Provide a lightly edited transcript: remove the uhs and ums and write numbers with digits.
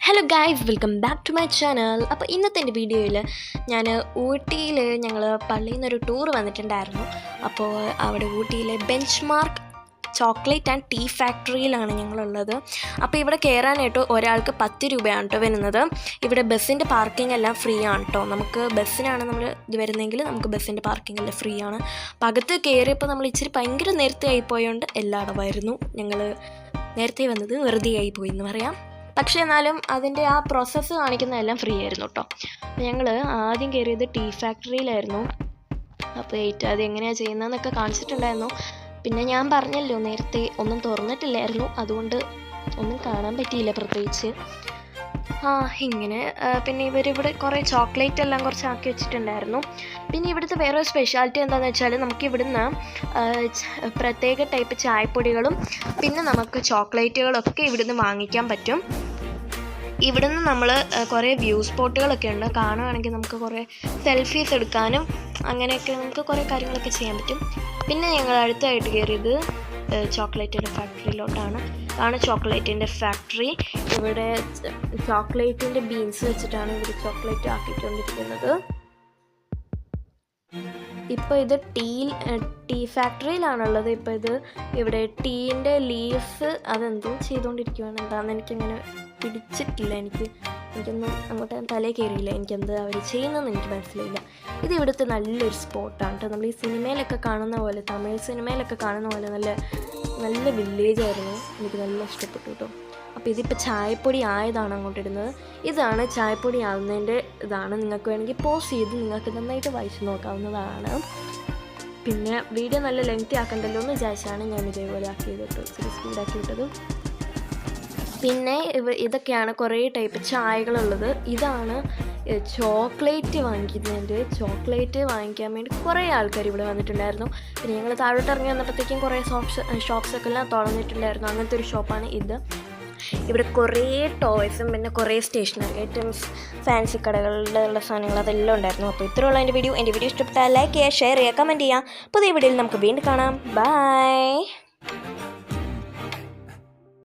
Hello guys, welcome back to my channel. അപ്പോൾ ഇന്നത്തെ എൻ്റെ വീഡിയോയിൽ ഞാൻ ഊട്ടിയിൽ ഞങ്ങൾ പള്ളിയിൽ നിന്നൊരു ടൂർ വന്നിട്ടുണ്ടായിരുന്നു. അപ്പോൾ അവിടെ ഊട്ടിയിലെ bench mark chocolate and tea ഫാക്ടറിയിലാണ് ഞങ്ങളുള്ളത്. അപ്പോൾ ഇവിടെ കയറാനായിട്ട് ഒരാൾക്ക് 10 രൂപയാണ് കേട്ടോ വരുന്നത്. ഇവിടെ ബസ്സിൻ്റെ പാർക്കിംഗ് എല്ലാം ഫ്രീ ആണ് കേട്ടോ. നമുക്ക് ബസ്സിനാണ് നമ്മൾ ഇത് വരുന്നതെങ്കിൽ നമുക്ക് ബസ്സിൻ്റെ പാർക്കിംഗ് എല്ലാം ഫ്രീ ആണ്. അപ്പോൾ അകത്ത് കയറിയപ്പോൾ നമ്മൾ ഇച്ചിരി ഭയങ്കര നേരത്തെ ആയിപ്പോയതുകൊണ്ട് എല്ലാം അടവായിരുന്നു. ഞങ്ങൾ നേരത്തെ വന്നത് വെറുതെ ആയിപ്പോയി എന്ന് പറയാം. പക്ഷേ എന്നാലും അതിൻ്റെ ആ പ്രോസസ്സ് കാണിക്കുന്നതെല്ലാം ഫ്രീ ആയിരുന്നു കേട്ടോ. ഞങ്ങൾ ആദ്യം കയറിയത് ടീ ഫാക്ടറിയിലായിരുന്നു. അപ്പോൾ അത് എങ്ങനെയാണ് ചെയ്യുന്നതെന്നൊക്കെ കാണിച്ചിട്ടുണ്ടായിരുന്നു. പിന്നെ ഞാൻ പറഞ്ഞല്ലോ നേരത്തെ ഒന്നും തുറന്നിട്ടില്ലായിരുന്നു, അതുകൊണ്ട് ഒന്നും കാണാൻ പറ്റിയില്ല പ്രത്യേകിച്ച്. ഇങ്ങനെ പിന്നെ ഇവരിവിടെ കുറേ ചോക്ലേറ്റ് എല്ലാം കുറച്ച് ആക്കി വെച്ചിട്ടുണ്ടായിരുന്നു. പിന്നെ ഇവിടുത്തെ വേറൊരു സ്പെഷ്യാലിറ്റി എന്താണെന്ന് വെച്ചാൽ നമുക്ക് ഇവിടുന്ന് പ്രത്യേക ടൈപ്പ് ചായപ്പൊടികളും പിന്നെ നമുക്ക് ചോക്ലേറ്റുകളൊക്കെ ഇവിടുന്ന് വാങ്ങിക്കാൻ പറ്റും. ഇവിടുന്ന് നമ്മൾ കുറേ വ്യൂ സ്പോട്ടുകളൊക്കെ ഉണ്ട്. കാണുകയാണെങ്കിൽ നമുക്ക് കുറേ സെൽഫീസ് എടുക്കാനും അങ്ങനെയൊക്കെ നമുക്ക് കുറേ കാര്യങ്ങളൊക്കെ ചെയ്യാൻ പറ്റും. പിന്നെ ഞങ്ങൾ അടുത്തായിട്ട് കയറിയത് ചോക്ലേറ്റിൻ്റെ ഫാക്ടറിയിലോട്ടാണ്. ചോക്ലേറ്റിൻ്റെ ഫാക്ടറി. ഇവിടെ ചോക്ലേറ്റിൻ്റെ ബീൻസ് വെച്ചിട്ടാണ് ഇവർ ചോക്ലേറ്റ് ആക്കിക്കൊണ്ടിരിക്കുന്നത്. ഇപ്പോൾ ഇത് ടീ ഫാക്ടറിയിലാണുള്ളത്. ഇപ്പോൾ ഇവിടെ ടീൻ്റെ ലീവ്സ് അതെന്തോ ചെയ്തുകൊണ്ടിരിക്കുകയാണ്. എന്താണെന്ന് എനിക്കങ്ങനെ പിടിച്ചിട്ടില്ല. എനിക്കൊന്നും അങ്ങോട്ട് തലയിൽ കയറിയില്ല. എനിക്കെന്ത് അവർ ചെയ്യുന്നതെന്ന് എനിക്ക് മനസ്സിലായില്ല. ഇത് ഇവിടുത്തെ നല്ലൊരു സ്പോട്ടാണ് കേട്ടോ. നമ്മൾ ഈ സിനിമയിലൊക്കെ കാണുന്ന പോലെ, തമിഴ് സിനിമയിലൊക്കെ കാണുന്ന പോലെ നല്ല വില്ലേജായിരുന്നു. എനിക്ക് നല്ല ഇഷ്ടപ്പെട്ടു കേട്ടോ. അപ്പോൾ ഇതിപ്പോൾ ചായപ്പൊടി ആയതാണ് അങ്ങോട്ട് ഇടുന്നത്. ഇതാണ് ചായപ്പൊടി ആവുന്നതിൻ്റെ ഇതാണ്. നിങ്ങൾക്ക് വേണമെങ്കിൽ പോസ് ചെയ്ത് നിങ്ങൾക്ക് നന്നായിട്ട് വായിച്ച് നോക്കാവുന്നതാണ്. പിന്നെ വീഡിയോ നല്ല ലെങ്തി ആക്കണ്ടല്ലോ എന്ന് വിചാരിച്ചാണ് ഞാൻ ഇതേപോലെ ആക്കിയത് കേട്ടോ, ഇച്ചിരി സ്പീഡാക്കി വിട്ടത്. പിന്നെ ഇതൊക്കെയാണ് കുറേ ടൈപ്പ് ചായകളുള്ളത്. ഇതാണ് ചോക്ലേറ്റ് വാങ്ങിക്കുന്നതിൻ്റെ. ചോക്ലേറ്റ് വാങ്ങിക്കാൻ വേണ്ടി കുറേ ആൾക്കാർ ഇവിടെ വന്നിട്ടുണ്ടായിരുന്നു. പിന്നെ ഞങ്ങൾ താഴോട്ട് ഇറങ്ങി വന്നപ്പോഴത്തേക്കും കുറേ ഷോപ്സൊക്കെ എല്ലാം തുറന്നിട്ടുണ്ടായിരുന്നു. അങ്ങനത്തെ ഒരു ഷോപ്പാണ് ഇത്. ഇവിടെ കുറേ ടോയ്സും പിന്നെ കുറേ സ്റ്റേഷനറി ഐറ്റംസ്, ഫാൻസി കടകളിലുള്ള സാധനങ്ങൾ അതെല്ലാം ഉണ്ടായിരുന്നു. അപ്പോൾ ഇത്രയുള്ള എൻ്റെ വീഡിയോ ഇഷ്ടപ്പെട്ടാൽ ലൈക്ക് ചെയ്യുക, ഷെയർ ചെയ്യുക, കമൻറ്റ് ചെയ്യുക. പുതിയ വീഡിയോയിൽ നമുക്ക് വീണ്ടും കാണാം. ബൈ.